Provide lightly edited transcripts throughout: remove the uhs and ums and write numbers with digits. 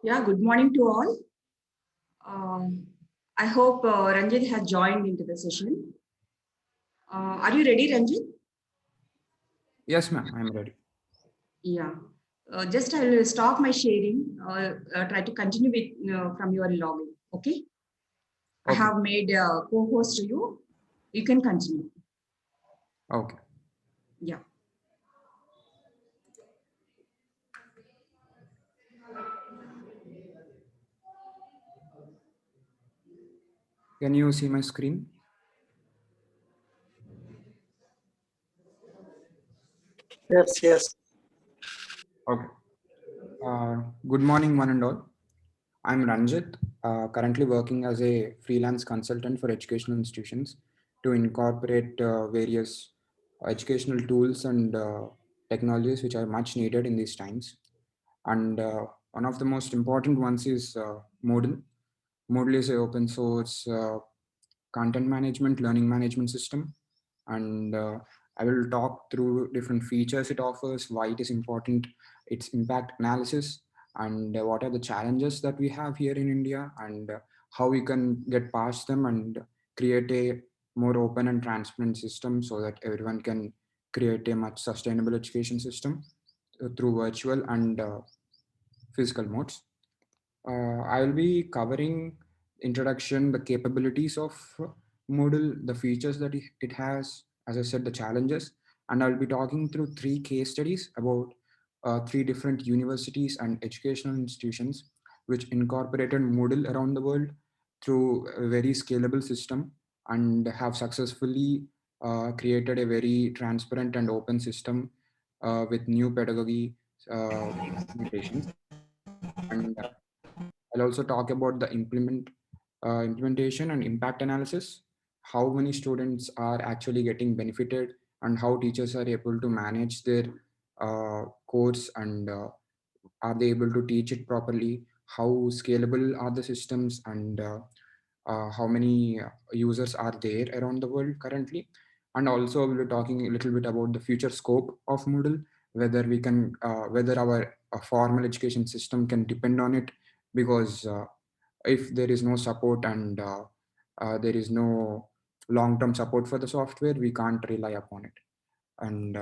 Yeah, good morning to all. I hope Ranjit has joined into the session. Are you ready, Ranjit? Yes, ma'am, I'm ready. Yeah. Just I will stop my sharing. Try to continue with from your login. Okay. I Okay, have made a co-host to you. You can continue. okay. Yeah. Can you see my screen? Yes, yes. Okay. Good morning, one and all. I'm Ranjith, currently working as a freelance consultant for educational institutions to incorporate various educational tools and technologies which are much needed in these times. And one of the most important ones is Moodle. Moodle is an open source content management, learning management system. And I will talk through different features it offers, why it is important, its impact analysis, and what are the challenges that we have here in India, and how we can get past them and create a more open and transparent system so that everyone can create a much sustainable education system through virtual and physical modes. I will be covering introduction, the capabilities of Moodle, the features that it has, as I said, the challenges, and I'll be talking through three case studies about three different universities and educational institutions which incorporated Moodle around the world through a very scalable system and have successfully created a very transparent and open system with new pedagogy implementations. And I'll also talk about the implementation and impact analysis, how many students are actually getting benefited, and how teachers are able to manage their course, and are they able to teach it properly, how scalable are the systems, and how many users are there around the world currently. And also we'll be talking a little bit about the future scope of Moodle, whether we can whether our formal education system can depend on it, because if there is no support and there is no long-term support for the software, we can't rely upon it. And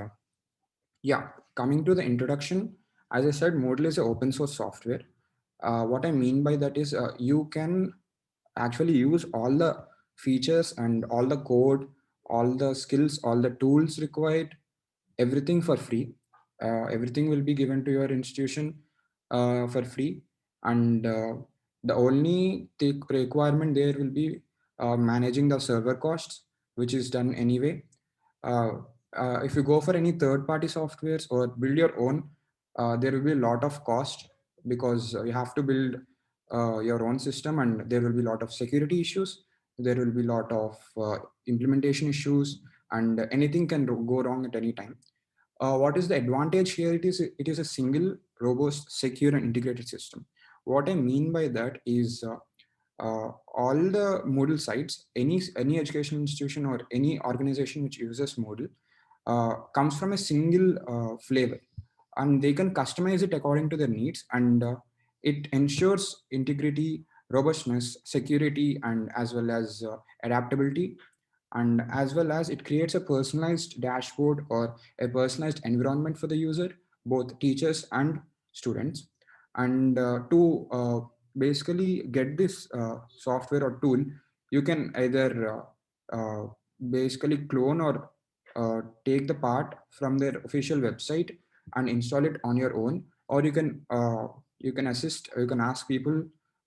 yeah, coming to the introduction, as I said, Moodle is an open source software. What I mean by that is you can actually use all the features and all the code, all the skills, all the tools required, everything for free. Everything will be given to your institution for free. And the only requirement there will be managing the server costs, which is done anyway. Uh, if you go for any third party softwares or build your own, there will be a lot of cost, because you have to build your own system, and there will be a lot of security issues, there will be a lot of implementation issues, and anything can go wrong at any time. What is the advantage here? It is a single, robust, secure, and integrated system. What I mean by that is all the Moodle sites, any educational institution or any organization which uses Moodle comes from a single flavor, and they can customize it according to their needs, and it ensures integrity, robustness, security, and as well as adaptability, and as well as it creates a personalized dashboard or a personalized environment for the user, both teachers and students. And to basically get this software or tool, you can either basically clone or take the part from their official website and install it on your own, or you can ask people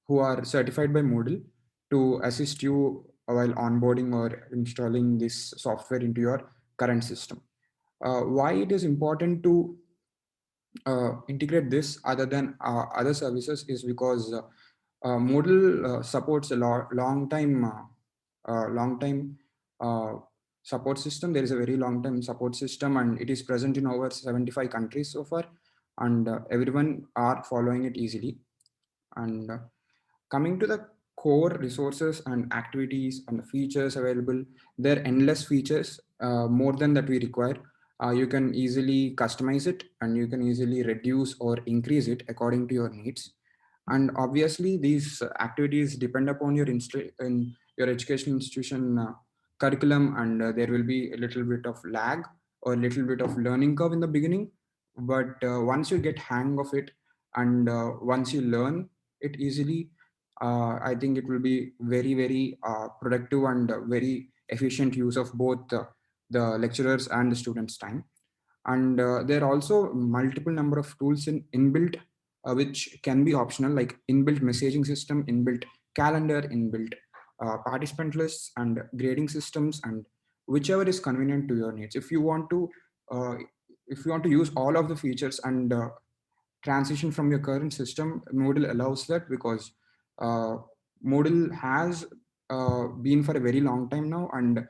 who are certified by Moodle to assist you while onboarding or installing this software into your current system. Why it is important to integrate this other than other services is because Moodle supports a long time uh, support system. There is a very long time support system, and it is present in over 75 countries so far, and everyone are following it easily. And coming to the core resources and activities and features available, there are endless features, more than that we require. You can easily customize it, and you can easily reduce or increase it according to your needs. And obviously these activities depend upon your in your education institution curriculum, and there will be a little bit of lag or a little bit of learning curve in the beginning. But once you get hang of it, and once you learn it easily, I think it will be very productive and very efficient use of both the lecturers and the students time. And there are also multiple number of tools in inbuilt, which can be optional, like inbuilt messaging system, inbuilt calendar, inbuilt participant lists, and grading systems, and whichever is convenient to your needs. Uh, if you want to use all of the features and transition from your current system, Moodle allows that, because uh, Moodle has been for a very long time now, and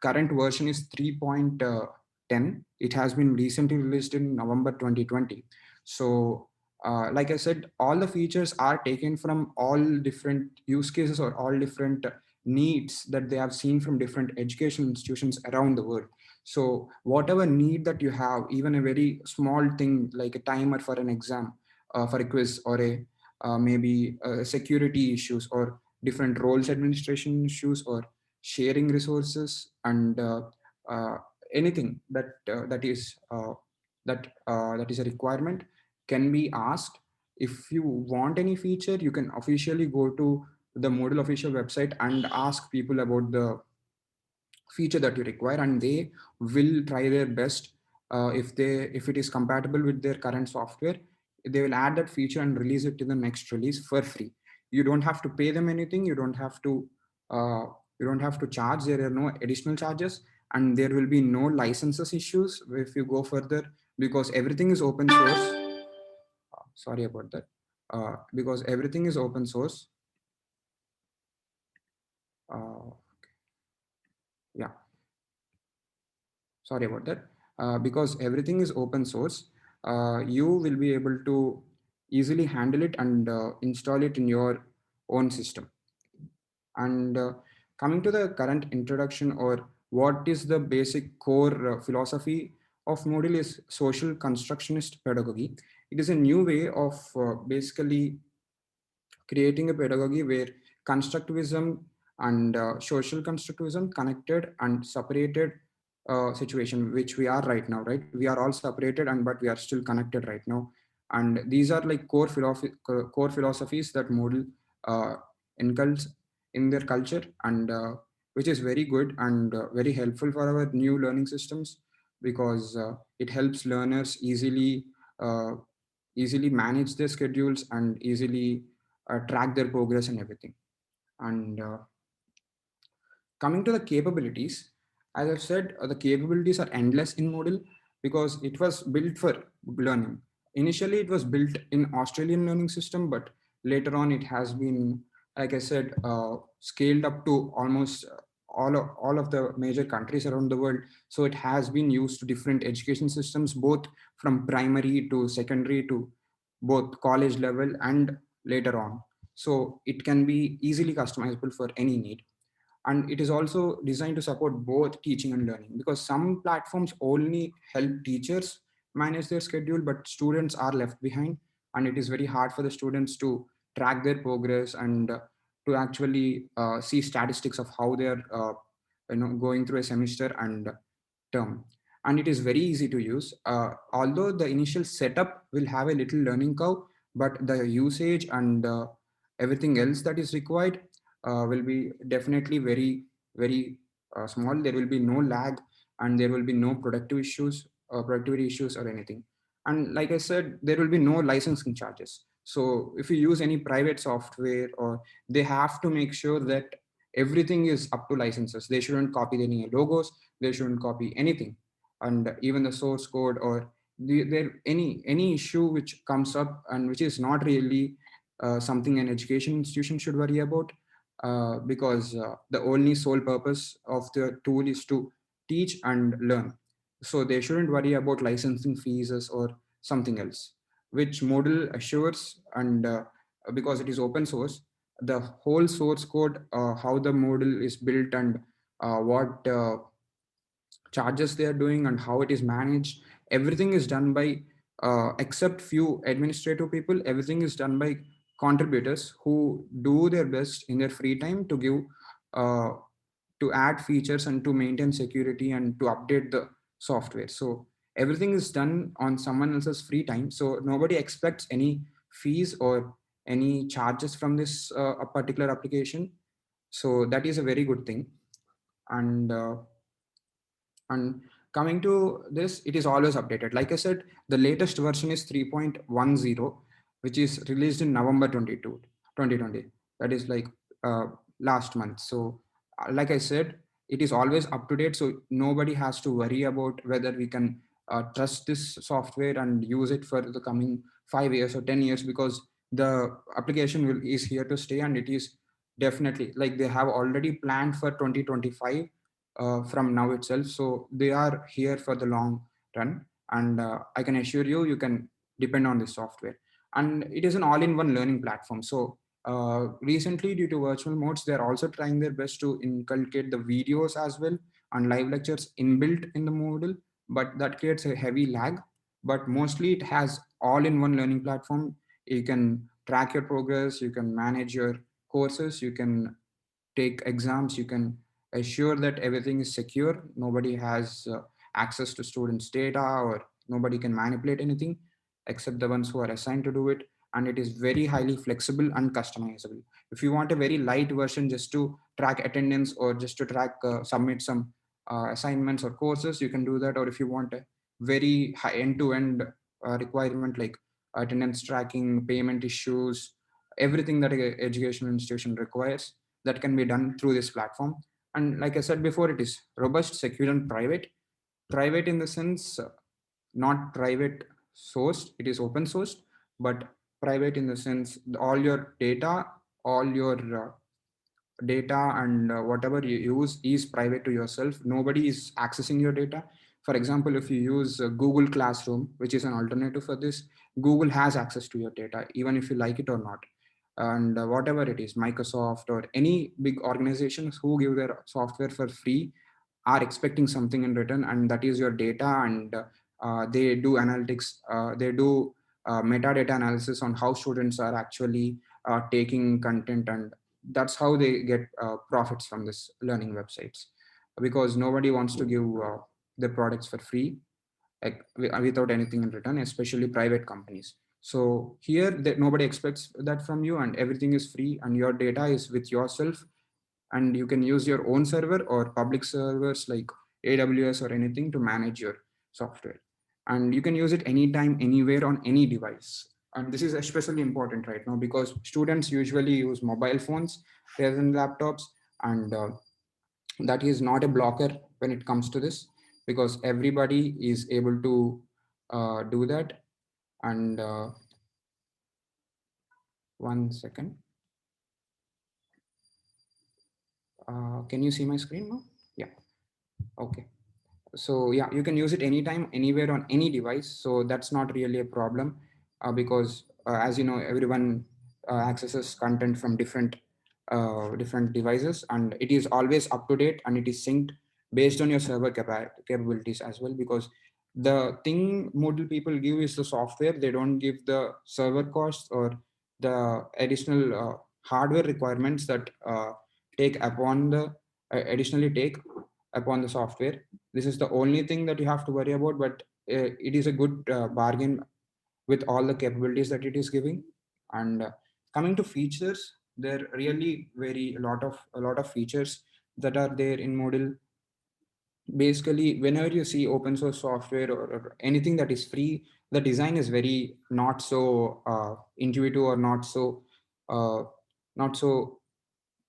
current version is 3.10. It has been recently released in November 2020. So, like I said, all the features are taken from all different use cases or all different needs that they have seen from different education institutions around the world. So whatever need that you have, even a very small thing like a timer for an exam, for a quiz, or a maybe security issues, or different roles administration issues, or sharing resources, and uh, anything that is a requirement can be asked. If you want any feature, you can officially go to the Moodle official website and ask people about the feature that you require, and they will try their best. If it is compatible with their current software, they will add that feature and release it to the next release for free. You don't have to pay them anything. Uh, you don't have to charge. There are no additional charges, and there will be no licenses issues if you go further, because everything is open source. Sorry about that. Because everything is open source. uh, yeah, sorry about that. Because everything is open source, you will be able to easily handle it and install it in your own system. And coming to the current introduction, or what is the basic core philosophy of Moodle, is social constructionist pedagogy. It is a new way of basically creating a pedagogy where constructivism and social constructivism connected and separated situation, which we are right now, right? We are all separated, and but we are still connected right now. And these are like core philosophies that Moodle uh, inculcates in their culture, and which is very good and very helpful for our new learning systems, because it helps learners uh, easily manage their schedules and easily track their progress and everything. And coming to the capabilities, as I've said, the capabilities are endless in Moodle, because it was built for learning. Initially, it was built in Australian learning system, but later on, it has been, like I said, scaled up to almost all of the major countries around the world. So it has been used to different education systems, both from primary to secondary to both college level and later on. So it can be easily customizable for any need. And it is also designed to support both teaching and learning, because some platforms only help teachers manage their schedule, but students are left behind, and it is very hard for the students to track their progress and to actually see statistics of how they're going through a semester and term. And it is very easy to use, although the initial setup will have a little learning curve, but the usage and everything else that is required will be definitely very small. There will be no lag, and there will be no productivity issues or anything. And like I said, there will be no licensing charges. So if you use any private software, or they have to make sure that everything is up to licenses. They shouldn't copy any logos. They shouldn't copy anything, and even the source code, or any issue which comes up and which is not really something an education institution should worry about, because the only sole purpose of the tool is to teach and learn. So they shouldn't worry about licensing fees or something else, which Moodle assures. And because it is open source, the whole source code, how the Moodle is built, and what charges they are doing and how it is managed. Everything is done by, except few administrative people, everything is done by contributors who do their best in their free time to give, uh, to add features and to maintain security and to update the software. So everything is done on someone else's free time, so nobody expects any fees or any charges from this a particular application. So that is a very good thing. And uh, and coming to this, it is always updated. Like I said, the latest version is 3.10, which is released in November 2020. That is like last month. So like I said, it is always up to date, so nobody has to worry about whether we can trust this software and use it for the coming 5 years or 10 years, because the application is here to stay, and it is definitely, like, they have already planned for 2025 from now itself. So they are here for the long run, and I can assure you, you can depend on this software. And it is an all-in-one learning platform. So recently, due to virtual modes, they are also trying their best to inculcate the videos as well and live lectures inbuilt in the Moodle, but that creates a heavy lag. But mostly, it has all-in-one learning platform. You can track your progress, you can manage your courses, you can take exams, you can assure that everything is secure, nobody has access to students data, or nobody can manipulate anything except the ones who are assigned to do it. And it is very highly flexible and customizable. If you want a very light version just to track attendance, or just to track submit some assignments or courses, you can do that. Or if you want a very high end-to-end requirement, like attendance tracking, payment issues, everything that a educational institution requires, that can be done through this platform. And like I said before, it is robust, secure, and private. Private in the sense, not private sourced, it is open sourced, but private in the sense, all your data, all your data and whatever you use is private to yourself. Nobody is accessing your data. For example, if you use Google Classroom, which is an alternative for this, Google has access to your data even if you like it or not. And whatever it is, Microsoft or any big organizations who give their software for free are expecting something in return, and that is your data. And they do analytics, they do metadata analysis on how students are actually taking content, and that's how they get profits from this learning websites, because nobody wants to give their products for free, like without anything in return, especially private companies. So here, that nobody expects that from you, and everything is free, and your data is with yourself. And you can use your own server or public servers like AWS or anything to manage your software. And you can use it anytime, anywhere, on any device. And this is especially important right now, because students usually use mobile phones rather than laptops. And that is not a blocker when it comes to this, because everybody is able to do that. And one second, can you see my screen now? Yeah. Okay. So yeah, you can use it anytime, anywhere, on any device. So that's not really a problem, because as you know, everyone accesses content from different devices, and it is always up to date, and it is synced based on your server capabilities as well. Because the thing Moodle people give is the software, they don't give the server costs or the additional hardware requirements that take upon the additionally take upon the software. This is the only thing that you have to worry about, but it is a good bargain with all the capabilities that it is giving. And coming to features, there really very a lot of features that are there in Moodle. Basically, whenever you see open source software, or anything that is free, the design is very not so intuitive, or uh, not so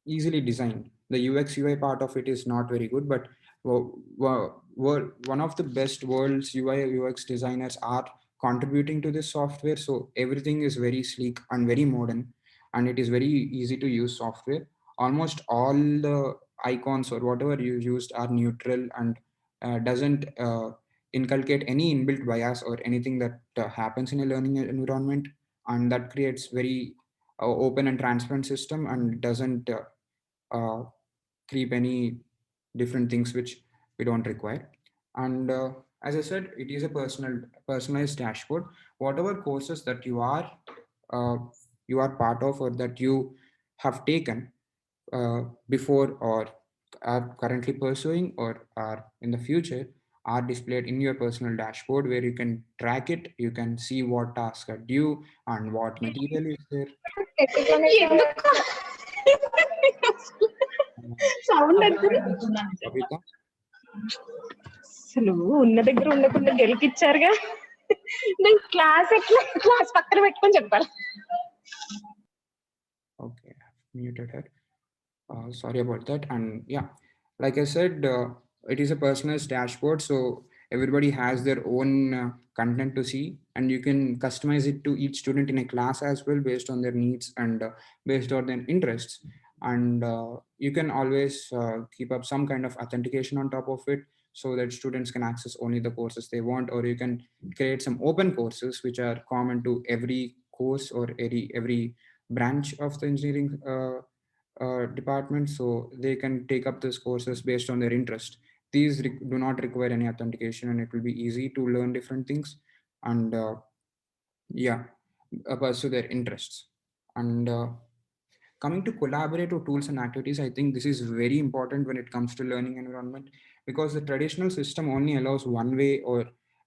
easily designed. The UX UI part of it is not very good, but one of the best world's UI UX designers are contributing to this software. So everything is very sleek and very modern, and it is very easy to use software. Almost all the icons or whatever you used are neutral, and doesn't inculcate any inbuilt bias or anything that happens in a learning environment. And that creates very open and transparent system, and doesn't uh, creep any different things which we don't require. And as I said, it is a personalized dashboard. Whatever courses that uh, you are part of or that you have taken before or are currently pursuing or are in the future are displayed in your personal dashboard, where you can track it. You can see what tasks are due and what material is there. Sound Babita? అసలు ఉన్న దగ్గర ఉండకుండా గెలికిచ్చారుగా. నేను class పక్కన పెట్టుకొని చెప్పాలి. Okay, I've muted her. Sorry about that. And yeah, like I said, it is a personalized dashboard, so everybody has their own content to see, and you can customize it to each student in a class as well, based on their needs and based on their interests. And you can always keep up some kind of authentication on top of it, so that students can access only the courses they want, or you can create some open courses which are common to every course or every branch of the engineering department, so they can take up these courses based on their interest. These do not require any authentication, and it will be easy to learn different things and yeah, pursue their interests. And coming to collaborative tools and activities, I think this is very important when it comes to learning environment, because the traditional system only allows one way or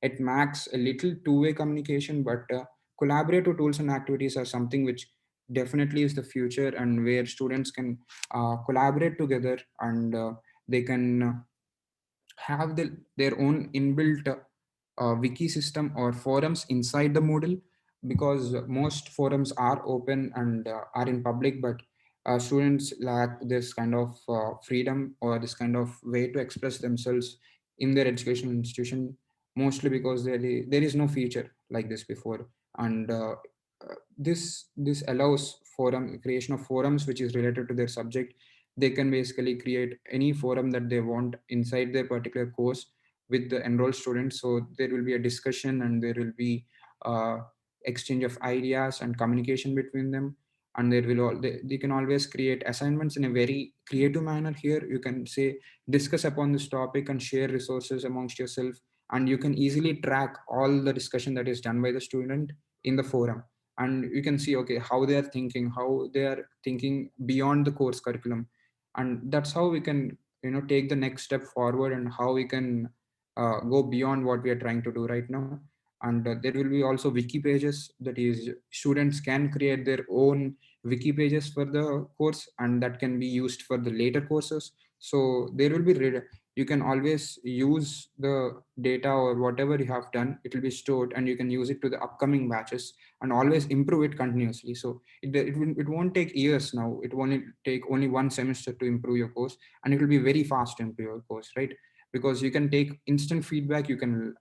at max a little two-way communication. But collaborative tools and activities are something which definitely is the future, and where students can collaborate together, and they can have their own inbuilt wiki system or forums inside the Moodle, because most forums are open and are in public, but students lack this kind of freedom or this kind of way to express themselves in their educational institution, mostly because there is no feature like this before. And this allows forum creation of forums which is related to their subject. They can basically create any forum that they want inside their particular course with the enrolled students. So there will be a discussion, and there will be uh, exchange of ideas and communication between them. And they can always create assignments in a very creative manner. Here you can say discuss upon this topic and share resources amongst yourself, and you can easily track all the discussion that is done by the student in the forum. And you can see, okay, how they are thinking beyond the course curriculum. And that's how we can take the next step forward, and how we can go beyond what we are trying to do right now. And there will be also wiki pages, that is, students can create their own wiki pages for the course, and that can be used for the later courses. So there will be you can always use the data or whatever you have done, it will be stored, and you can use it to the upcoming batches and always improve it continuously. So it won't take years now. It won't take only one semester to improve your course, and it will be very fast to improve your course, right? Because you can take instant feedback, you can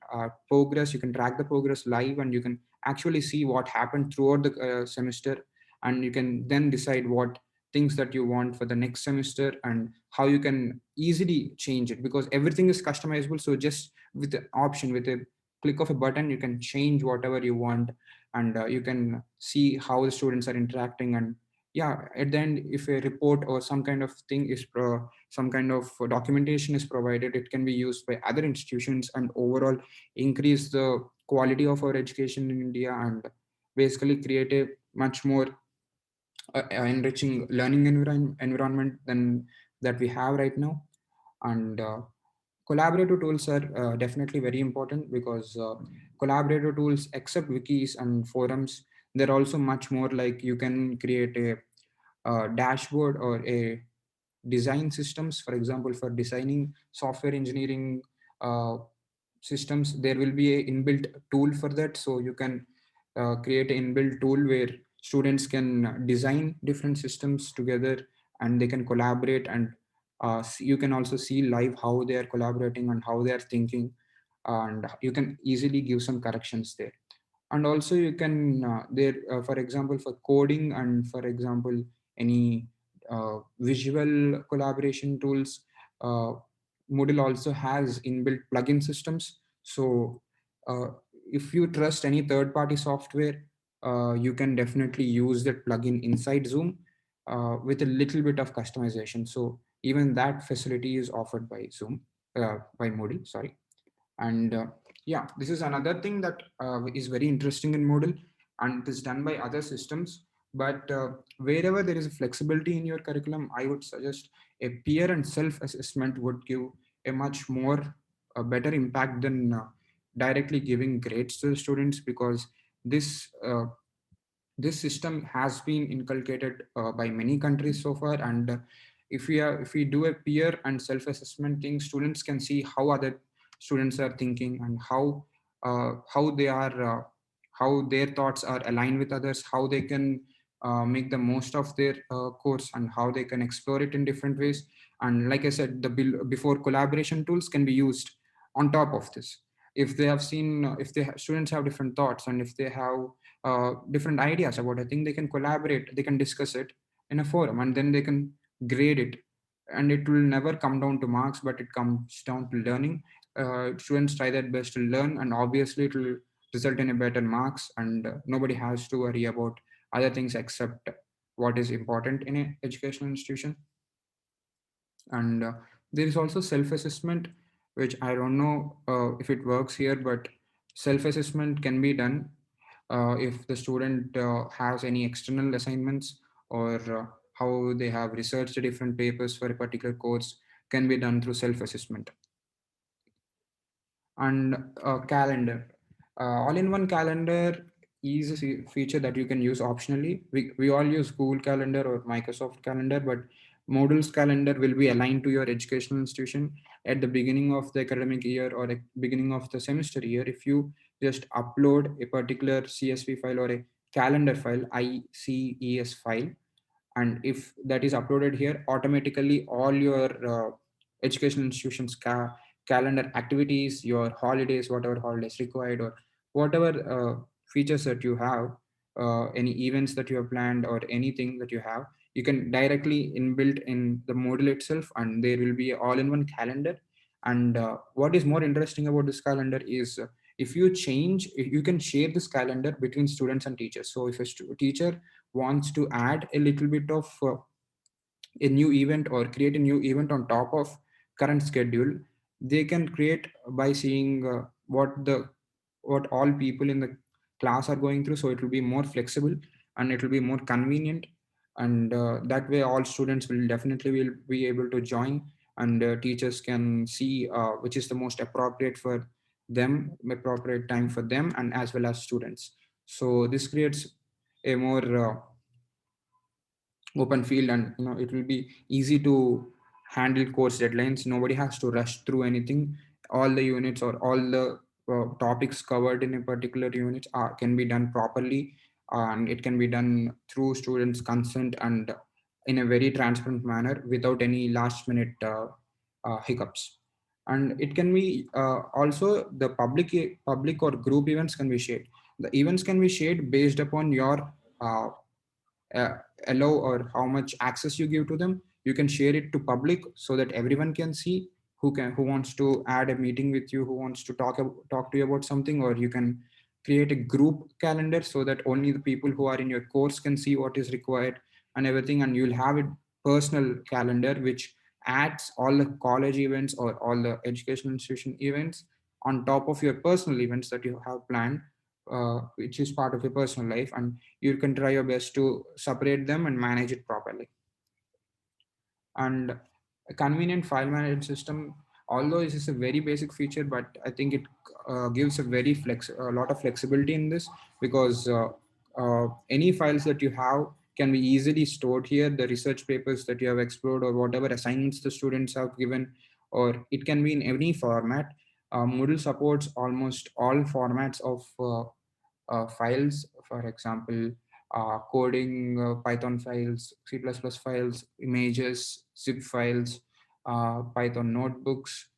progress, you can track the progress live, and you can actually see what happened throughout the semester. And you can then decide what things that you want for the next semester, and how you can easily change it, because everything is customizable. So just with the option, with a click of a button, you can change whatever you want. And you can see how the students are interacting. And yeah, at the end, if a report or some kind of thing is some kind of documentation is provided, it can be used by other institutions and overall increase the quality of our education in India, and basically create a much more enriching learning environment than that we have right now. And collaborative tools are definitely very important, because collaborative tools, except wikis and forums, they're also much more. Like, you can create a dashboard or a design systems. For example, for designing software engineering systems, there will be a inbuilt tool for that. So you can create an inbuilt tool where students can design different systems together, and they can collaborate. And you can also see live how they are collaborating and how they are thinking, and you can easily give some corrections there. And also you can there for example, for coding, and for example, any visual collaboration tools, uh, Moodle also has inbuilt plugin systems. So uh, if you trust any third party software, you can definitely use that plugin inside Zoom with a little bit of customization. So even that facility is offered by Zoom, by Moodle, sorry. And yeah, this is another thing that is very interesting in Moodle, and it is done by other systems. But wherever there is a flexibility in your curriculum, I would suggest a peer and self-assessment would give a much more a better impact than directly giving grades to the students, because this this system has been inculcated by many countries so far. And if we do a peer and self-assessment thing, students can see how other students are thinking, and how they are how their thoughts are aligned with others, how they can make the most of their course, and how they can explore it in different ways. And like I said, before collaboration tools can be used on top of this. If they have seen if students have different thoughts, and if they have different ideas about a thing, they can collaborate, they can discuss it in a forum, and then they can grade it. And it will never come down to marks, but it comes down to learning. Students try their best to learn, and obviously it will result in a better marks, and nobody has to worry about other things except what is important in an educational institution. And there is also self-assessment, which I don't know if it works here, but self-assessment can be done if the student has any external assignments, or how they have researched different papers for a particular course, can be done through self-assessment. And a calendar, all-in-one calendar is a feature that you can use optionally. We all use Google Calendar or Microsoft Calendar, but Moodle's calendar will be aligned to your educational institution at the beginning of the academic year, or at beginning of the semester year. If you just upload a particular CSV file or a calendar file, ICES file, and if that is uploaded here, automatically all your educational institutions calendar activities, your holidays, whatever holidays required, or whatever features that you have, any events that you have planned, or anything that you have, you can directly inbuilt in the Moodle itself, and there will be all-in-one calendar. And what is more interesting about this calendar is, if you change, you can share this calendar between students and teachers. So if a teacher wants to add a little bit of a new event, or create a new event on top of current schedule, they can create by seeing what all people in the class are going through. So it will be more flexible, and it will be more convenient. And that way all students will definitely will be able to join, and teachers can see which is the most appropriate for them, appropriate time for them, and as well as students. So this creates a more open field, and it will be easy to handle course deadlines. Nobody has to rush through anything. All the units, or all the topics covered in a particular unit can be done properly, and it can be done through students consent, and in a very transparent manner, without any last minute hiccups. And it can be also the public or group events can be shared. The events can be shared based upon your uh, uh, allow, or how much access you give to them. You can share it to public, so that everyone can see, who wants to add a meeting with you, who wants to talk to you about something. Or you can create a group calendar, so that only the people who are in your course can see what is required and everything. And you'll have a personal calendar which adds all the college events, or all the educational institution events on top of your personal events that you have planned, which is part of your personal life. And you can try your best to separate them and manage it properly. And a convenient file management system, although this is a very basic feature, but I think it gives a lot of flexibility in this, because any files that you have can be easily stored here. The research papers that you have explored, or whatever assignments the students have given, or it can be in any format. Moodle supports almost all formats of files. For example, coding, Python files, C++ files, images, zip files, Python notebooks,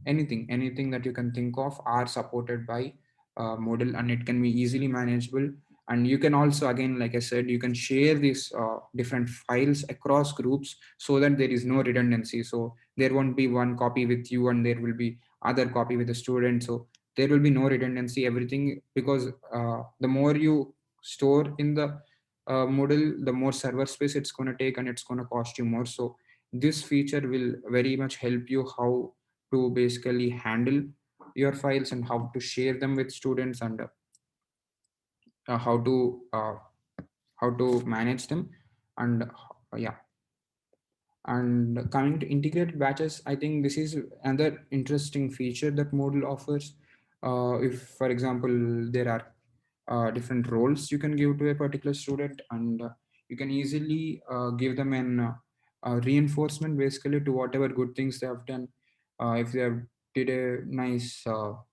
anything that you can think of are supported by Moodle, and it can be easily manageable. And you can also, again, like I said, you can share these different files across groups, so that there is no redundancy. So there won't be one copy with you, and there will be other copy with the student. So there will be no redundancy, everything, because the more you store in the Moodle, the more server space it's going to take, and it's going to cost you more. So this feature will very much help you how to basically handle your files and how to share them with students, and uh, how to uh, how to manage them. And yeah, and coming to integrated batches, I think this is another interesting feature that Moodle offers. If, for example, there are different roles you can give to a particular student, and you can easily give them an reinforcement basically to whatever good things they have done. If they have did a nice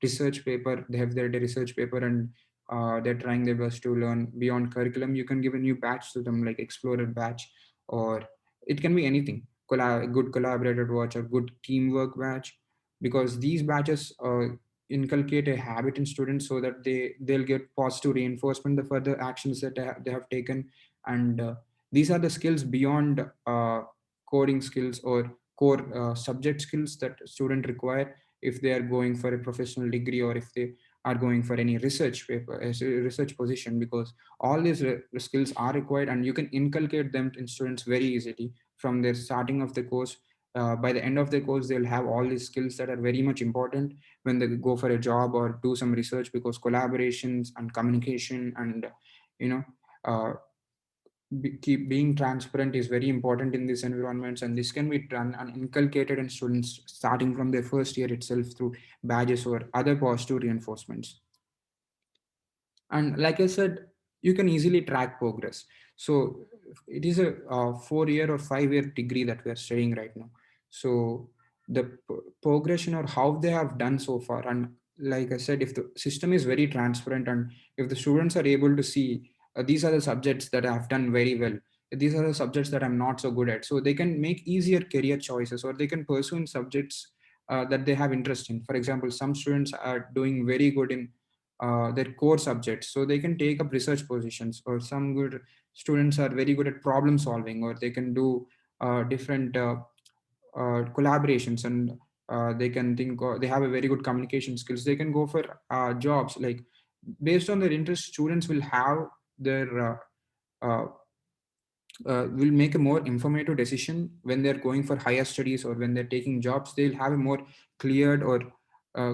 research paper, they have their research paper, and they're trying their best to learn beyond curriculum, you can give a new batch to them, like explorer batch, or it can be anything, good collaborated watch or good teamwork batch, because these batches inculcate a habit in students so that they'll get positive reinforcement the further actions that they have taken. And these are the skills beyond coding skills or core subject skills that student require if they are going for a professional degree, or if they are going for any research paper as a research position, because all these skills are required, and you can inculcate them in students very easily from their starting of the course. By the end of the course, they'll have all these skills that are very much important when they go for a job or do some research, because collaborations and communication and you know uh, keep being transparent is very important in these environments, and this can be done and inculcated in students starting from their first year itself through badges or other positive reinforcements. And like I said, you can easily track progress. So it is a 4 year or 5 year degree that we are studying right now. So the progression or how they have done so far, and like I said, if the system is very transparent, and if the students are able to see these are the subjects that I have done very well, these are the subjects that I'm not so good at, so they can make easier career choices, or they can pursue in subjects that they have interest in. For example, some students are doing very good in their core subjects, so they can take up research positions, or some good students are very good at problem solving, or they can do different collaborations, and they can think, or they have a very good communication skills, they can go for jobs. Like, based on their interest, students will have their will make a more informative decision when they're going for higher studies, or when they're taking jobs. They'll have a more cleared or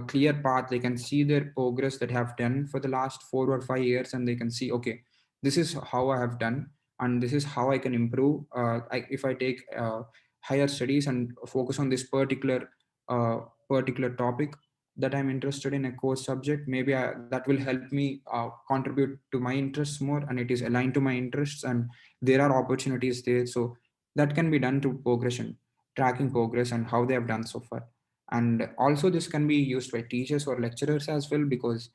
clear path. They can see their progress that have done for the last 4 or 5 years, and they can see, okay, this is how I have done, and this is how I can improve. If I take higher studies and focus on this uh, particular topic that I'm interested in, a course subject, maybe that will help me contribute to my interests more, and it is aligned to my interests, and there are opportunities there. So that can be done through progression, tracking progress and how they have done so far. And also this can be used by teachers or lecturers as well, because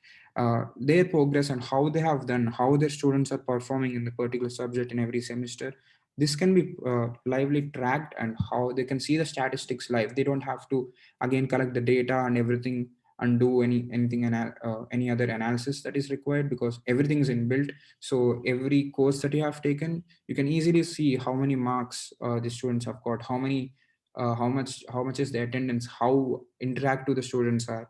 their progress and how they have done, how their students are performing in the particular subject in every semester, this can be lively tracked, and how they can see the statistics live. They don't have to again collect the data and everything and do any other analysis that is required, because everything is inbuilt. So every course that you have taken, you can easily see how many marks the students have got, how much is the attendance, how interactive the students are.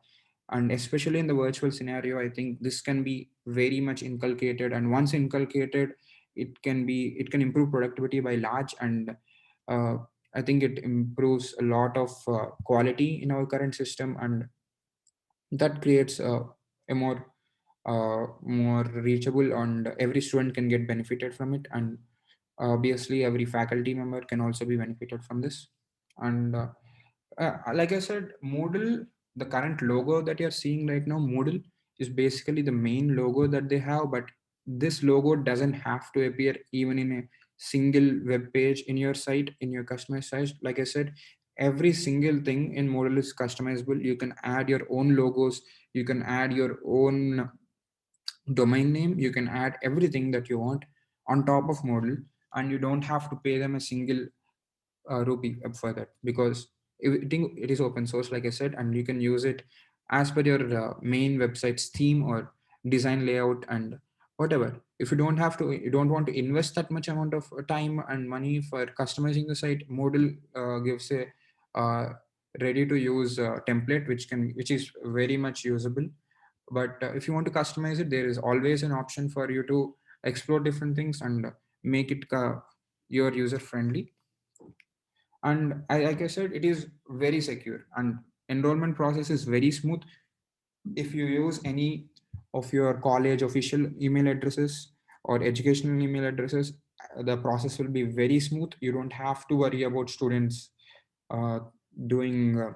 And especially in the virtual scenario, I think this can be very much inculcated, and once inculcated, it can improve productivity by large. And uh, I think it improves a lot of quality in our current system, and that creates a more reachable, and every student can get benefited from it. And obviously every faculty member can also be benefited from this. And like I said, Moodle, the current logo that you're seeing right now, Moodle is basically the main logo that they have, but this logo doesn't have to appear even in a single web page in your site, in your customized site. Like I said, every single thing in Moodle is customizable. You can add your own logos, you can add your own domain name, you can add everything that you want on top of Moodle, and you don't have to pay them a single rupee up for that, because it is open source, like I said, and you can use it as per your main website's theme or design layout and whatever. If you don't want to invest that much amount of time and money for customizing the site, Moodle gives a ready to use template which is very much usable. But if you want to customize it, there is always an option for you to explore different things and make it your user friendly. And like I said, it is very secure, and enrollment process is very smooth. if you use any of your college official email addresses or educational email addresses, the process will be very smooth. You don't have to worry about students doing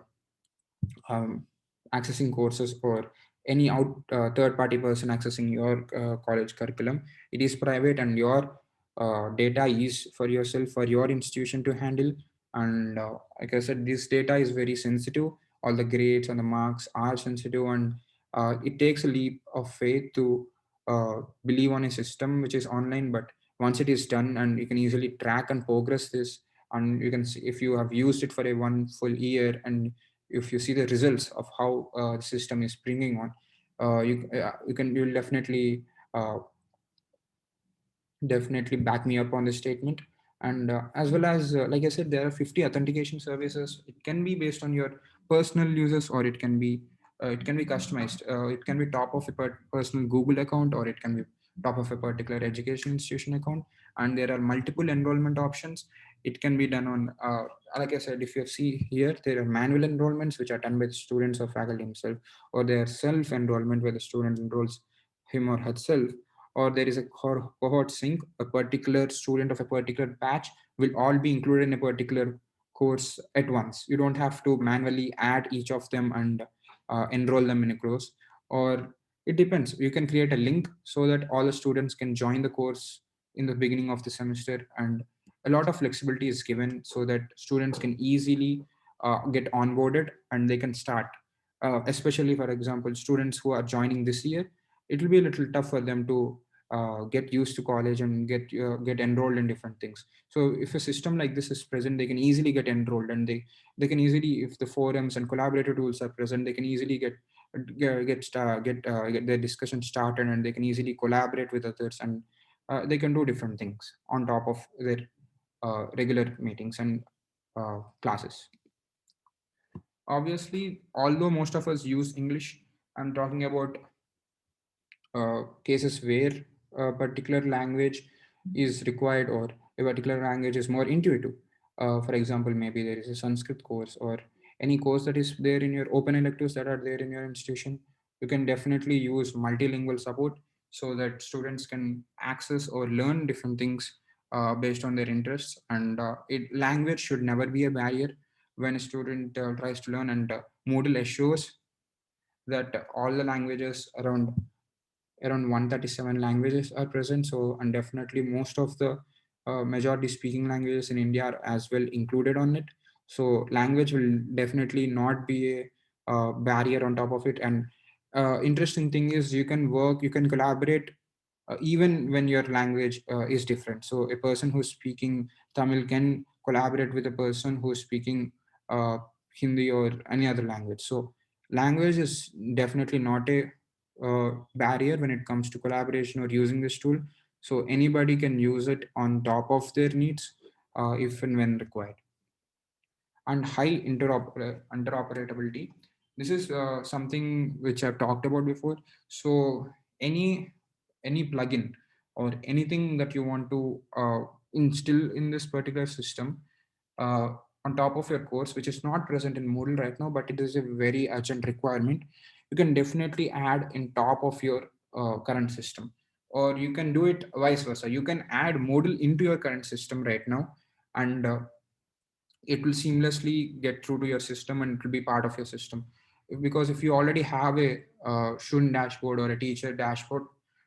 accessing courses or any third party person accessing your college curriculum. It is private, and your data is for yourself, for your institution to handle. And like I said, this data is very sensitive. All the grades and the marks are sensitive, and it takes a leap of faith to believe on a system which is online. But once it is done, and you can easily track and progress this, and you can see if you have used it for a one full year, and if you see the results of how the system is bringing on, you'll uh, definitely back me up on this statement. And as well as like I said, there are 50 authentication services. It can be based on your personal uses, or it can be customized. It can be top of a personal Google account, or it can be top of a particular education institution account. And there are multiple enrollment options. It can be done on like I said, if you see here, there are manual enrollments which are done by the students or faculty himself, or there are self enrollment where the student enrolls him or herself, or there is a cohort sync. A particular student of a particular batch will all be included in a particular course at once. You don't have to manually add each of them and enroll them in a course. Or it depends, you can create a link so that all the students can join the course in the beginning of the semester, and a lot of flexibility is given so that students can easily get onboarded and they can start. Especially, for example, students who are joining this year, it will be a little tough for them to get used to college and get enrolled in different things. So if a system like this is present, they can easily get enrolled, and they can easily, if the forums and collaborative tools are present, they can easily get their discussion started, and they can easily collaborate with others, and they can do different things on top of their regular meetings and classes. Obviously, although most of us use English, I'm talking about cases where a particular language is required, or a particular language is more intuitive. For example, maybe there is a Sanskrit course, or any course that is there in your open electives that are there in your institution. You can definitely use multilingual support so that students can access or learn different things based on their interests. And language should never be a barrier when a student tries to learn. And Moodle assures that all the languages, around 137 languages are present. So, and definitely most of the majority speaking languages in India are as well included on it. So language will definitely not be a barrier on top of it. And interesting thing is, you can collaborate even when your language is different. So a person who's speaking Tamil can collaborate with a person who's speaking uh, Hindi or any other language. So language is definitely not a barrier when it comes to collaboration or using this tool. So anybody can use it on top of their needs if and when required. And high interoperability. This is something which I've talked about before. So any plugin or anything that you want to instill in this particular system uh, on top of your course, which is not present in Moodle right now, but it is a very urgent requirement, you can definitely add in top of your current system. Or you can do it vice versa. You can add Moodle into your current system right now, and it will seamlessly get through to your system, and it will be part of your system. Because if you already have a student dashboard or a teacher dashboard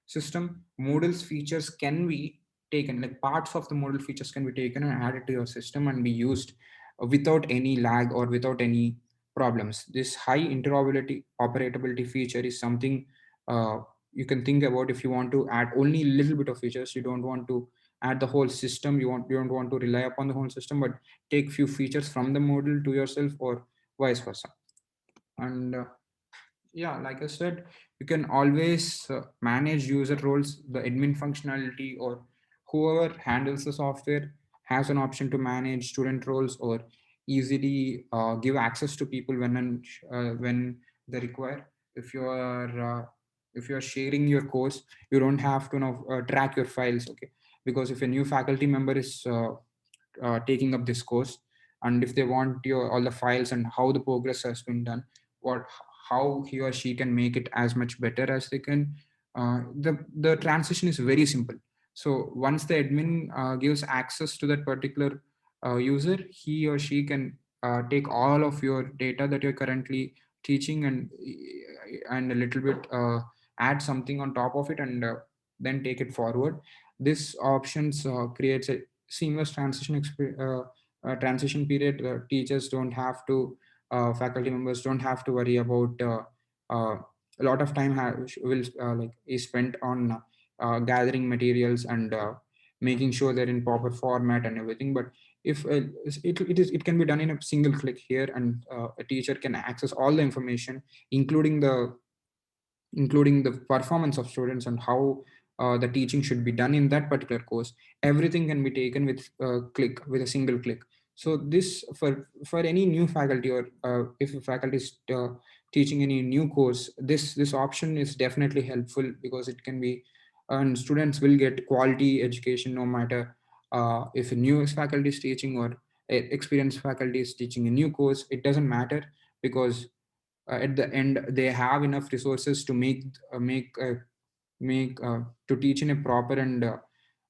system, Moodle's features can be taken, like parts of the Moodle features can be taken and added to your system and be used without any lag or without any problems. This high interoperability feature is something you can think about. If you want to add only a little bit of features, you don't want to add the whole system, you don't want to rely upon the whole system, but take few features from the model to yourself, or vice versa. And yeah, like I said, you can always manage user roles. The admin functionality, or whoever handles the software, has an option to manage student roles, or easily give access to people when they require. If you are sharing your course, you don't have to now track your files, okay? Because if a new faculty member is taking up this course, and if they want your all the files and how the progress has been done, what how he or she can make it as much better as they can. The transition is very simple. So once the admin gives access to that particular user, he or she can take all of your data that you're currently teaching and a little bit add something on top of it, and then take it forward. This options creates a seamless transition period. Teachers don't have to, faculty members don't have to worry about a lot of time will like is spent on gathering materials and making sure they're in proper format and everything. But if it can be done in a single click here, and a teacher can access all the information, including the performance of students and how the teaching should be done in that particular course. Everything can be taken with a single click. So this, for any new faculty, or if a faculty is teaching any new course, this option is definitely helpful, because it can be, and students will get quality education no matter if a new faculty is teaching or experienced faculty is teaching a new course. It doesn't matter, because at the end they have enough resources to make to teach in a proper and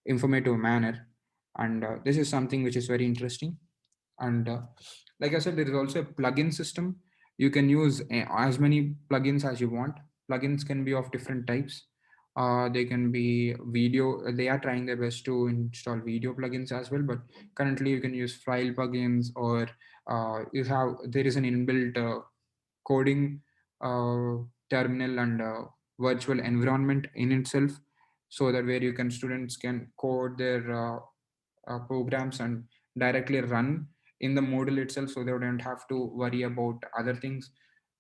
informative manner. And this is something which is very interesting. And like I said, there is also a plugin system. You can use as many plugins as you want. Plugins can be of different types. They can be video. They are trying their best to install video plugins as well, but currently you can use file plugins, or there is an inbuilt coding terminal and virtual environment in itself, so that where students can code their programs and directly run in the Moodle itself, so they don't have to worry about other things.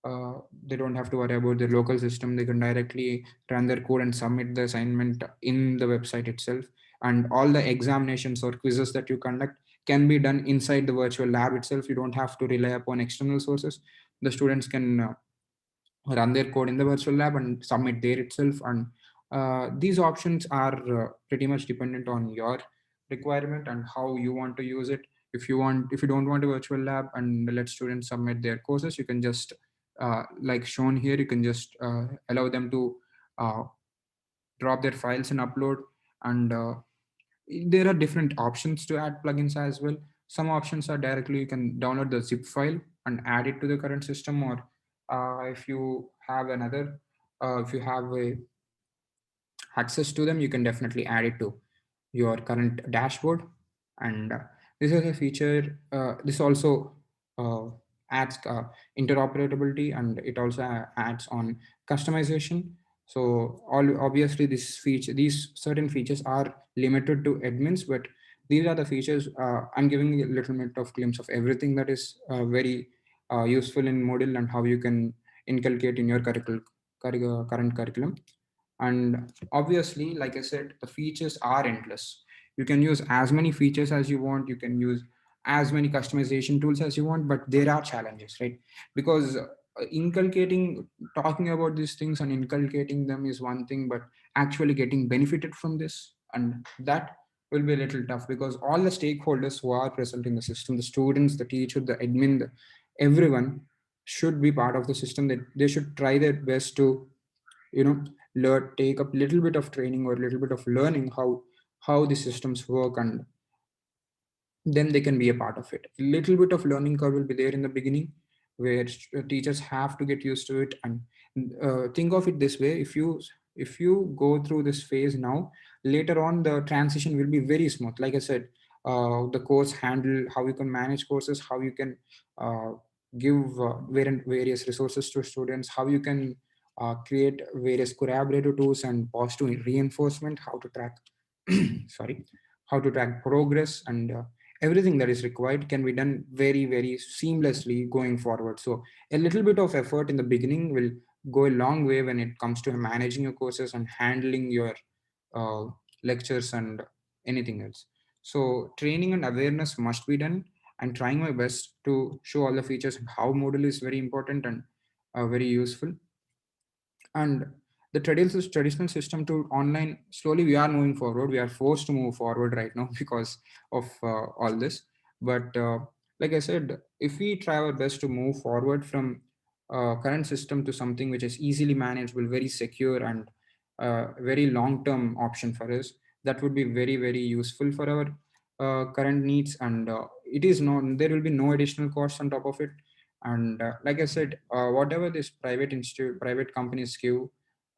They don't have to worry about the local system. They can directly run their code and submit the assignment in the website itself. And all the examinations or quizzes that you conduct can be done inside the virtual lab itself. You don't have to rely upon external sources. The students can run their code in the virtual lab and submit there itself. And these options are pretty much dependent on your requirement and how you want to use it. If you don't want a virtual lab and let students submit their courses, you can just like shown here, you can just allow them to uh, drop their files and upload. And there are different options to add plugins as well. Some options are directly you can download the zip file and add it to the current system, or if you have if you have a access to them, you can definitely add it to your current dashboard. And this is a feature. This also uh, adds interoperability, and it also adds on customization. So obviously these certain features are limited to admins, but these are the features. I'm giving a little bit of glimpse of everything that is very useful in Moodle, and how you can inculcate in your current curriculum. And obviously, like I said, the features are endless. You can use as many features as you want. You can use as many customization tools as you want, but there are challenges, right? Because inculcating, talking about these things and inculcating them is one thing, but actually getting benefited from this, and that will be a little tough, because all the stakeholders who are present in the system, the students, the teacher, the admin, everyone should be part of the system. That they should try their best to, you know, take up little bit of training or a little bit of learning how the systems work, and then they can be a part of it. A little bit of learning curve will be there in the beginning, where teachers have to get used to it. And think of it this way: if you go through this phase now, later on the transition will be very smooth. Like I said, the course handle, how you can manage courses, how you can uh, give various resources to students, how you can create various collaborative tools and positive reinforcement, how to track sorry, how to track progress, and everything that is required can be done very, very seamlessly going forward. So a little bit of effort in the beginning will go a long way when it comes to managing your courses and handling your uh, lectures and anything else. So training and awareness must be done. I'm trying my best to show all the features and how Moodle is very important and very useful. And the traditional system to online, slowly we are moving forward. We are forced to move forward right now because of all this. But like I said, if we try our best to move forward from current system to something which is easily manageable, very secure, and very long-term option for us, that would be very, very useful for our current needs. And it is not, there will be no additional cost on top of it. And like I said, whatever this private companies give,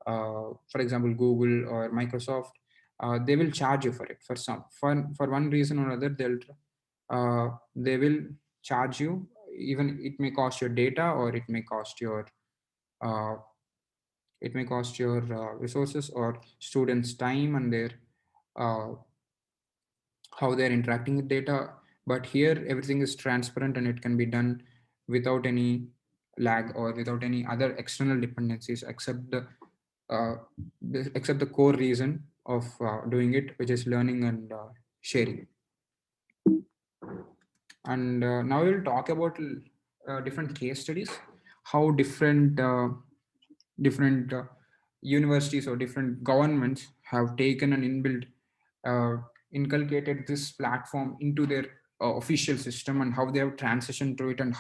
for example, Google or Microsoft, they will charge you for it for one reason or another. They will charge you. Even it may cost your data, or uh, it may cost your resources or students' time and their uh, how they're interacting with data. But here everything is transparent and it can be done without any lag or without any other external dependencies, uh, except the core reason of doing it, which is learning and sharing. And now we'll talk about different case studies, how different universities or different governments have taken and uh, inculcated this platform into their official system, and how they have transitioned to it, and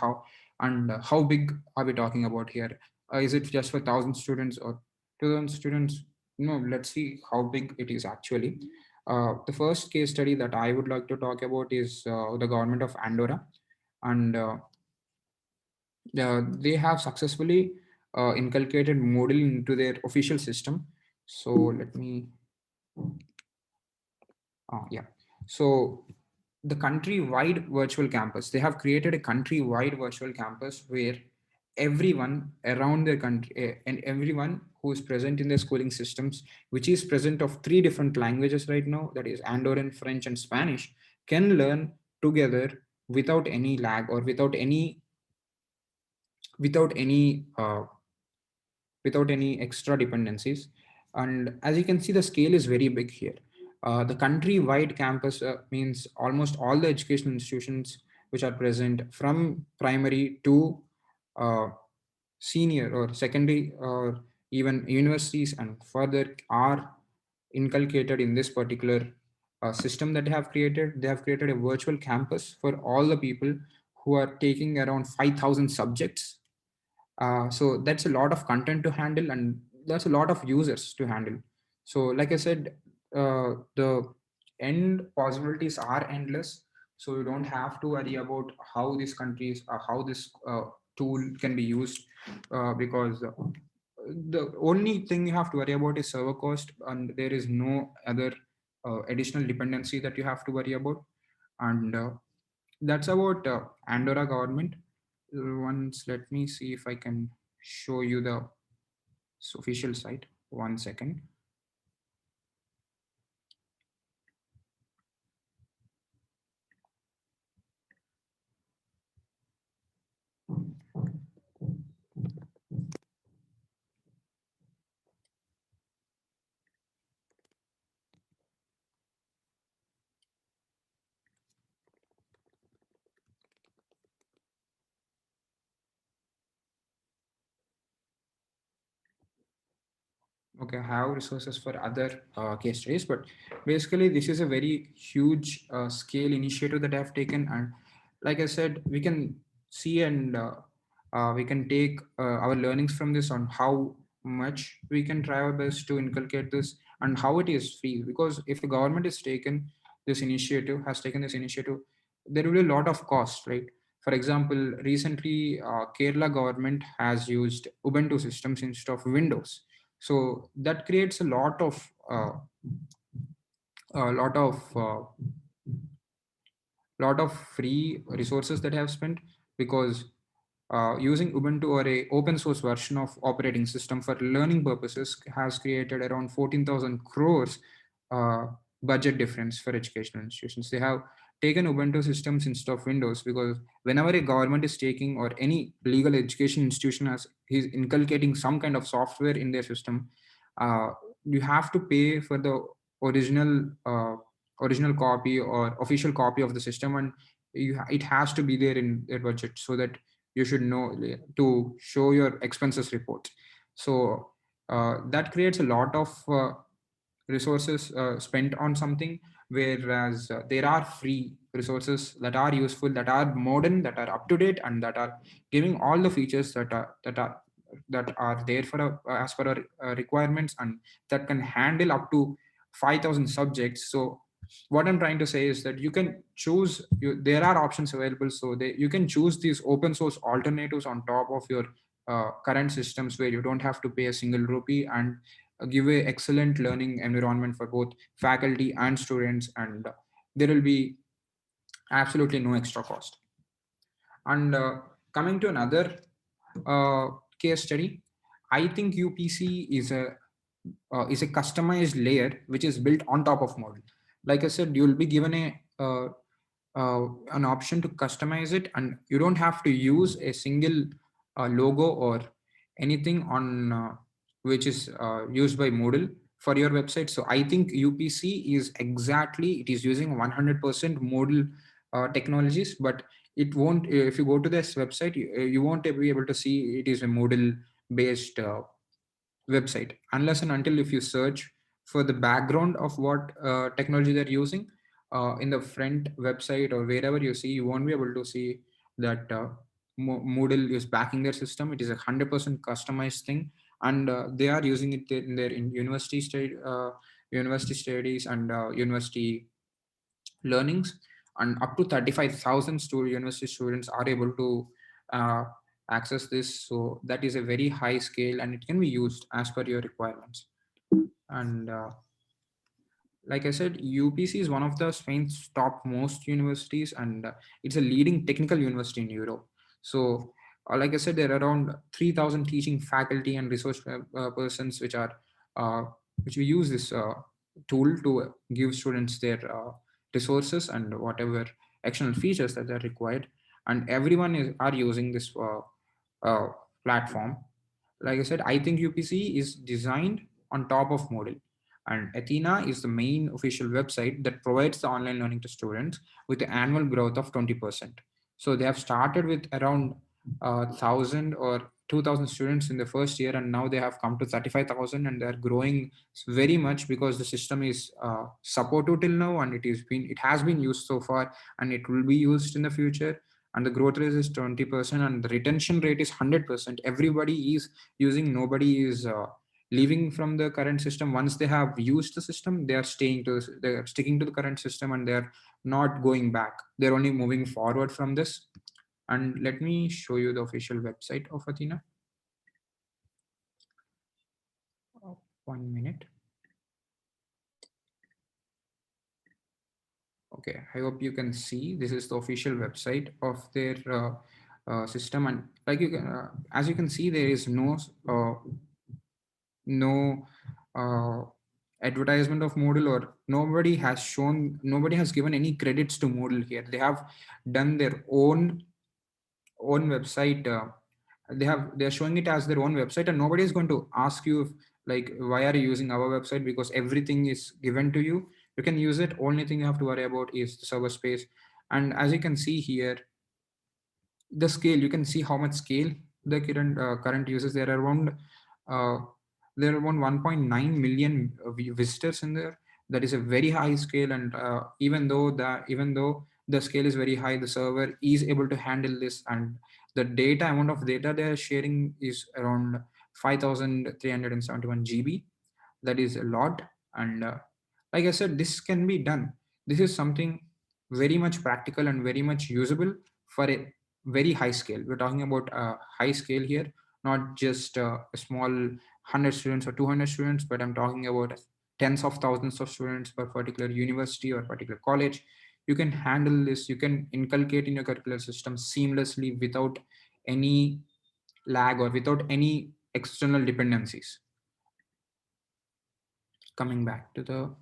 how big are we talking about here? Is it just for 1,000 students or 2,000 students? No, let's see how big it is actually. The first case study that I would like to talk about is the government of Andorra, and they have successfully inculcated Moodle into their official system. So let me, yeah. So the country-wide virtual campus, they have created a country-wide virtual campus where everyone around their country and everyone who is present in their schooling systems, which is present of 3 different languages right now, that is Andorran, French, and Spanish, can learn together without any lag or without any without any extra dependencies. And as you can see, the scale is very big here. The country-wide campus means almost all the educational institutions which are present from primary to uh, senior or secondary or even universities and further are inculcated in this particular system that they have created. They have created a virtual campus for all the people who are taking around 5,000 subjects. So that's a lot of content to handle, and that's a lot of users to handle. So like I said, the end possibilities are endless. So you don't have to worry about how these countries how this tool can be used, because the only thing you have to worry about is server cost, and there is no other additional dependency that you have to worry about. And that's about Andorra government. Once, let me see if I can show you the official site. 1 second. Okay, I have resources for other case studies, but basically this is a very huge scale initiative that I have taken. And like I said, we can see and we can take our learnings from this on how much we can try our best to inculcate this and how it is free. Because if the government has taken this initiative, there will be a lot of cost, right? For example, recently Kerala government has used Ubuntu systems instead of Windows. So that creates a lot of free resources that I have spent, because using Ubuntu or a open source version of operating system for learning purposes has created around 14,000 crores uh, budget difference for educational institutions. They have taken Ubuntu systems instead of Windows, because whenever a government is taking, or any legal education institution is inculcating some kind of software in their system, uh, you have to pay for the original original copy or official copy of the system, and it has to be there in their budget, so that you should know to show your expenses report. So that creates a lot of resources spent on something whereas there are free resources that are useful, that are modern, that are up to date, and that are giving all the features that are there for as per our requirements, and that can handle up to 5,000 subjects. So what I'm trying to say is that you can choose, there are options available, so you can choose these open source alternatives on top of your current systems, where you don't have to pay a single rupee, and give a excellent learning environment for both faculty and students, and there will be absolutely no extra cost. And coming to another uh, case study, I think UPC is a customized layer which is built on top of Moodle. Like I said, you'll be given an option to customize it, and you don't have to use a single logo or anything on which is used by Moodle for your website. So I think UPC is it is using 100% Moodle technologies, but it won't, if you go to this website, you won't be able to see it is a Moodle based website, unless and until if you search for the background of what technology they're using in the front website or wherever you see, you won't be able to see that Moodle is backing their system. It is 100% customized thing, and they are using it in their university studies and university learnings, and up to 35,000 university students are able to uh, access this. So that is a very high scale, and it can be used as per your requirements. And like I said, UPC is one of the Spain's top most universities, and it's a leading technical university in Europe. So like I said, there are around 3,000 teaching faculty and research persons which we use this tool to give students their resources and whatever external features that are required, and everyone are using this platform. Like I said, I think UPC is designed on top of Moodle, and Athena is the main official website that provides the online learning to students with an annual growth of 20%. So they have started with around 1,000 or 2,000 students in the first year, and now they have come to 35,000, and they're growing very much because the system is supported till now, and it has been used so far, and it will be used in the future. And the growth rate is 20%, and the retention rate is 100%. Everybody is using, nobody is leaving from the current system. Once they have used the system, they're sticking to the current system, and they're not going back. They're only moving forward from this. And let me show you the official website of Athena. 1 minute. Okay, I hope you can see this is the official website of their system, and like you can, as you can see, there is no advertisement of Moodle, or nobody has given any credits to Moodle here. They have done their own website. They're showing it as their own website, and nobody is going to ask you like, why are you using our website, because everything is given to you. You can use it. Only thing you have to worry about is the server space. And as you can see here, the scale, you can see how much scale the current uses. There are around 1.9 million visitors in there. That is a very high scale, and even though the scale is very high, the server is able to handle this, and the amount of data they are sharing is around 5,371 GB. That is a lot. And like I said, this can be done. This is something very much practical and very much usable for a very high scale. We're talking about a high scale here, not just a small 100 students or 200 students, but I'm talking about tens of thousands of students per particular university or particular college. You can handle this. You can inculcate in your curricular system seamlessly without any lag or without any external dependencies. Coming back to the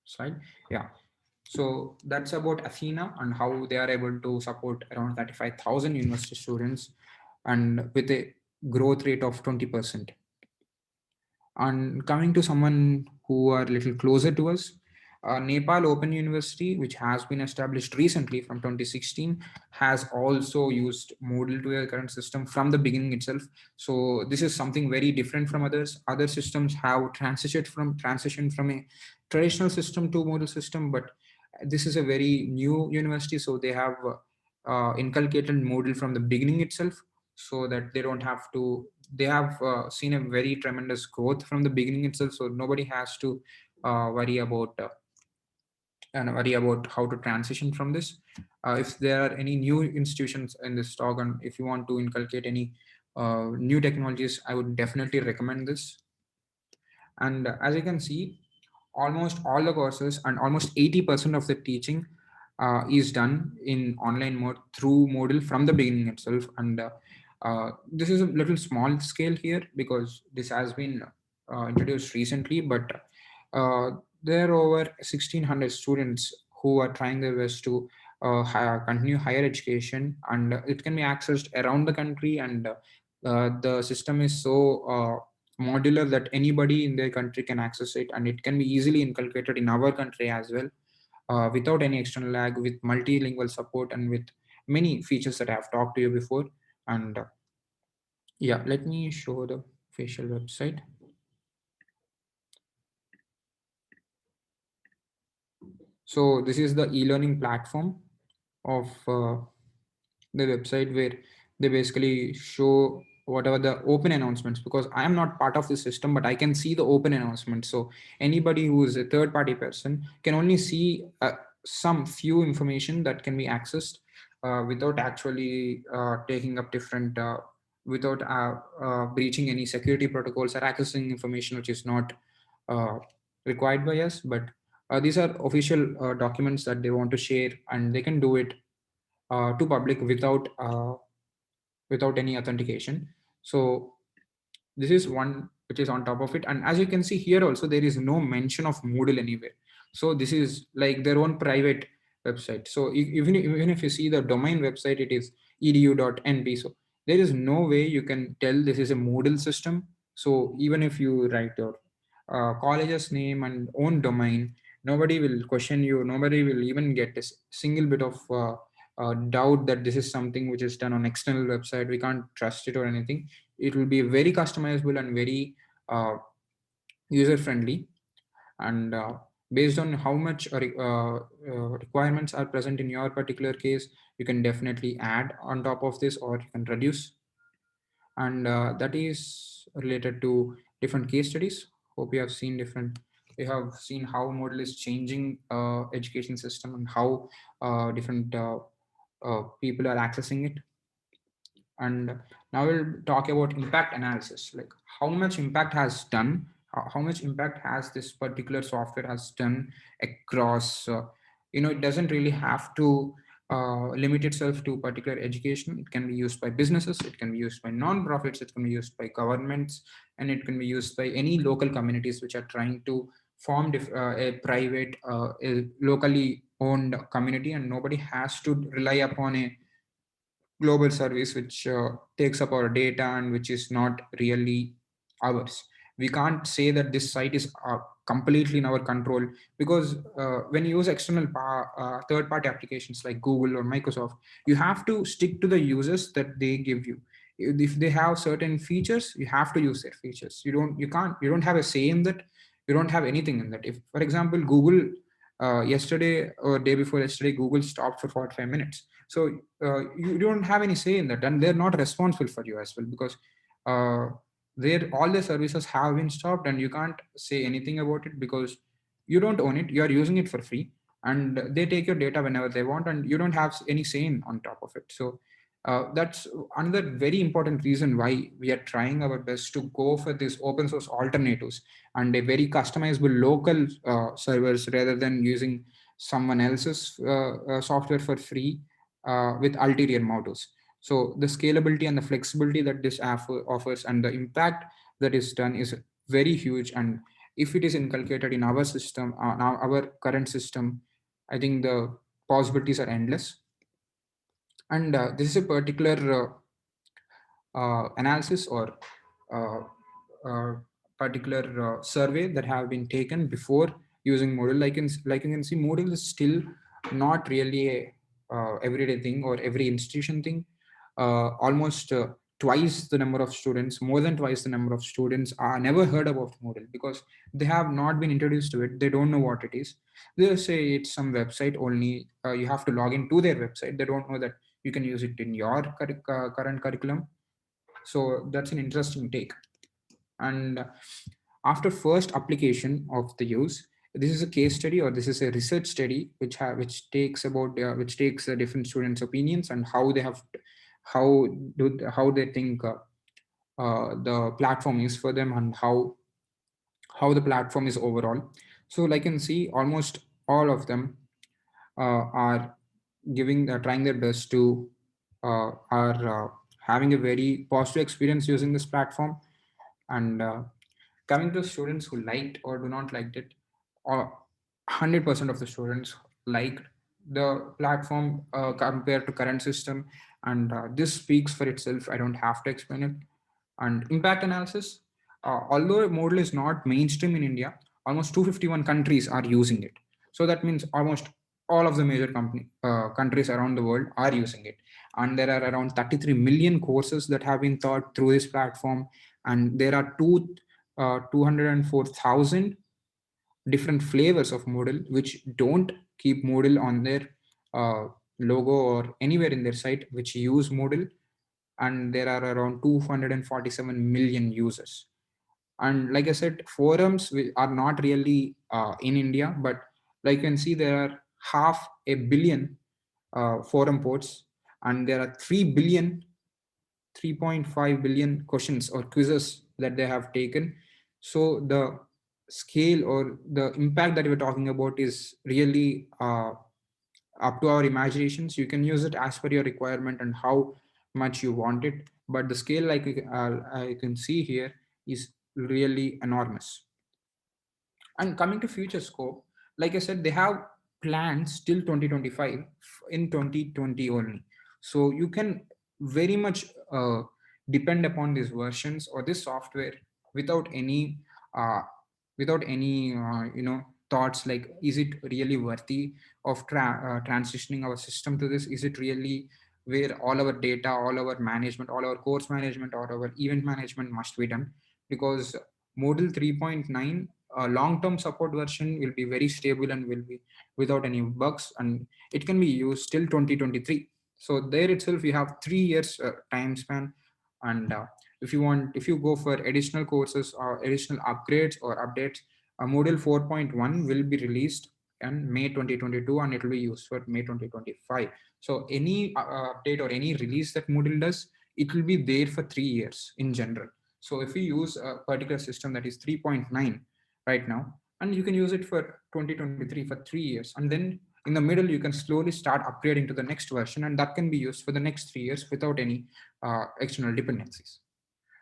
slide. Yeah. So that's about Athena and how they are able to support around 35,000 university students, and with a growth rate of 20%. And coming to someone who are a little closer to us, Nepal Open University, which has been established recently from 2016, has also used Moodle to their current system from the beginning itself. So this is something very different from others. Other systems have transitioned from a traditional system to Moodle system, but this is a very new university, so they have inculcated Moodle from the beginning itself, so that they don't have to. They have seen a very tremendous growth from the beginning itself, so nobody has to worry about how to transition from this. If there are any new institutions in this talk, and if you want to inculcate any new technologies, I would definitely recommend this. And as you can see, almost all the courses and almost 80% of the teaching is done in online mode through Moodle from the beginning itself. And this is a little small scale here because this has been introduced recently, but there are over 1600 students who are trying their best to continue higher education, and it can be accessed around the country. And the system is so modular that anybody in their country can access it, and it can be easily inculcated in our country as well, without any external lag, with multilingual support and with many features that I have talked to you before. And yeah, let me show the facial website. So this is the e-learning platform of the website, where they basically show whatever the open announcements, because I am not part of the system, but I can see the open announcements. So anybody who is a third party person can only see some few information that can be accessed without actually taking up different without breaching any security protocols or accessing information which is not uh, required by us. But these are official documents that they want to share, and they can do it to public without any authentication. So this is one which is on top of it. And as you can see here also, there is no mention of Moodle anywhere. So this is like their own private website. So even if you see the domain website, it is edu.np. So there is no way you can tell this is a Moodle system. So even if you write your college's name and own domain, nobody will question you. Nobody will even get a single bit of doubt that this is something which is done on external website. We can't trust it or anything. It will be very customizable and very user friendly. And based on how much requirements are present in your particular case, you can definitely add on top of this, or you can reduce. And that is related to different case studies. Hope you have seen how Moodle is changing education system, and how different people are accessing it. And now we'll talk about impact analysis, like how much impact has done, how much impact has this particular software has done across it doesn't really have to limit itself to particular education. It can be used by businesses, it can be used by non-profits, it can be used by governments, and it can be used by any local communities which are trying to form a private a locally owned community. And nobody has to rely upon a global service which takes up our data and which is not really ours. We can't say that this site is completely in our control, because when you use external third party applications like Google or Microsoft, you have to stick to the users that they give you. If they have certain features, you have to use their features. You don't have a say in that. You don't have anything in that. If, for example, Google yesterday or day before yesterday, Google stopped for 45 minutes. So you don't have any say in that, and they're not responsible for you as well, because all the services have been stopped, and you can't say anything about it because you don't own it. You are using it for free, and they take your data whenever they want, and you don't have any say on top of it. So that's another very important reason why we are trying our best to go for these open source alternatives and a very customizable local servers, rather than using someone else's software for free with ulterior motives. So the scalability and the flexibility that this app offers, and the impact that is done, is very huge. And if it is inculcated in our system, now our current system, I think the possibilities are endless. And this is a particular analysis or uh, particular survey that have been taken before using Moodle. Like you can see, Moodle is still not really a everyday thing or every institution thing. Almost twice the number of students, more than twice the number of students are never heard about Moodle because they have not been introduced to it. They don't know what it is. They say it's some website only. You have to log into their website. They don't know that you can use it in your current curriculum. So that's an interesting take. And after first application of the use, this is a case study or this is a research study which takes different students' opinions and how they have how they think the platform is for them and how the platform is overall. So like you can see, almost all of them are trying their best to are having a very positive experience using this platform. And coming to students who liked or do not liked it, 100% of the students liked the platform compared to current system. And this speaks for itself. I don't have to explain it. And impact analysis, although Moodle is not mainstream in India, almost 251 countries are using it. So that means almost all of the major countries around the world are using it. And there are around 33 million courses that have been taught through this platform. And there are 204,000 different flavors of Moodle, which don't keep Moodle on their uh, logo or anywhere in their site, which use Moodle. And there are around 247 million users. And like I said, forums are not really in India, but like you can see, there are 500 million forum posts, and there are 3.5 billion questions or quizzes that they have taken. So the scale or the impact that we're talking about is really up to our imaginations. You can use it as per your requirement and how much you want it, but the scale, like I can see here, is really enormous. And coming to future scope, like I said, they have plans till 2025 in 2020 only. So you can very much depend upon these versions or this software without any uh, thoughts like, is it really worthy of transitioning our system to this? Is it really where all our data, all our management, all our course management, or our event management must be done? Because Moodle 3.9 long-term support version will be very stable and will be without any bugs, and it can be used till 2023. So there itself you have 3 years time span. And if you go for additional courses or additional upgrades or updates, Moodle 4.1 will be released in May 2022 and it will be used for May 2025. So any update or any release that Moodle does, it will be there for 3 years in general. So if you use a particular system that is 3.9 right now, and you can use it for 2023 for 3 years, and then in the middle you can slowly start upgrading to the next version, and that can be used for the next 3 years without any external dependencies.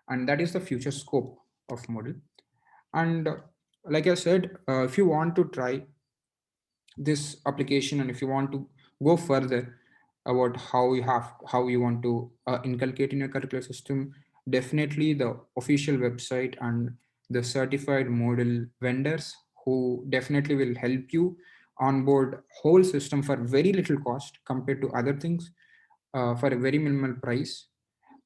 And that is the future scope of Moodle. And like I said, if you want to try this application and if you want to go further about how you want to inculcate in your curricular system, definitely the official website and the certified Moodle vendors who definitely will help you onboard whole system for very little cost compared to other things, for a very minimal price.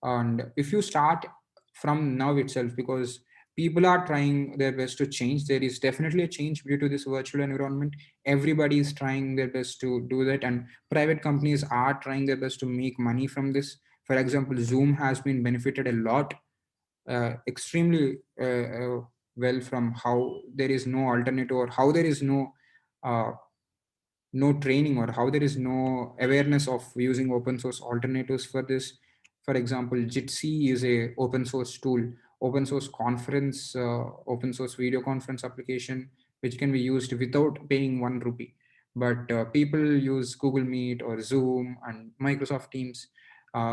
And if you start from now itself, because people are trying their best to change, there is definitely a change due to this virtual environment. Everybody is trying their best to do that, and private companies are trying their best to make money from this. For example, Zoom has been benefited a lot, extremely well, from how there is no alternative, or how there is uh, no training, or how there is no awareness of using open source alternatives for this. For example, Jitsi is a open source tool, open source conference, open source video conference application, which can be used without paying 1 rupee. But people use Google Meet or Zoom and Microsoft Teams.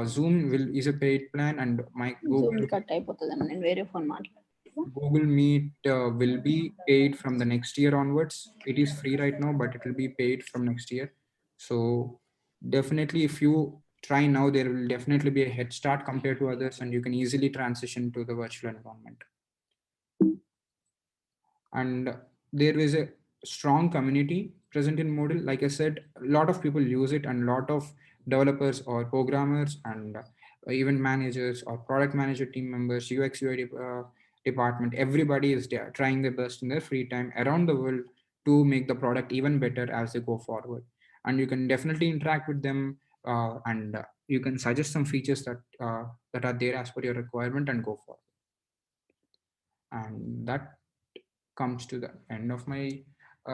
Zoom is a paid plan, and my Zoom cut అయిపోతుందని నేను వేరే phone మాట్లాడుతున్నాను. Google Meet will be paid from the next year onwards. It is free right now, but it will be paid from next year. So definitely, if you try now, there will definitely be a head start compared to others, and you can easily transition to the virtual environment. And there is a strong community present in Moodle. Like I said, a lot of people use it, and a lot of developers or programmers and even managers or product manager team members, UX UI department, everybody is there trying their best in their free time around the world to make the product even better as they go forward. And you can definitely interact with them, and you can suggest some features that are there as per your requirement and go forward. And that comes to the end of my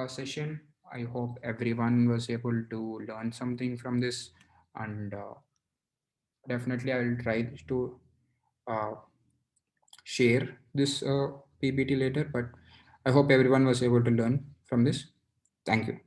session. I hope everyone was able to learn something from this, and definitely I will try to uh, share this PPT later, but I hope everyone was able to learn from this. Thank you.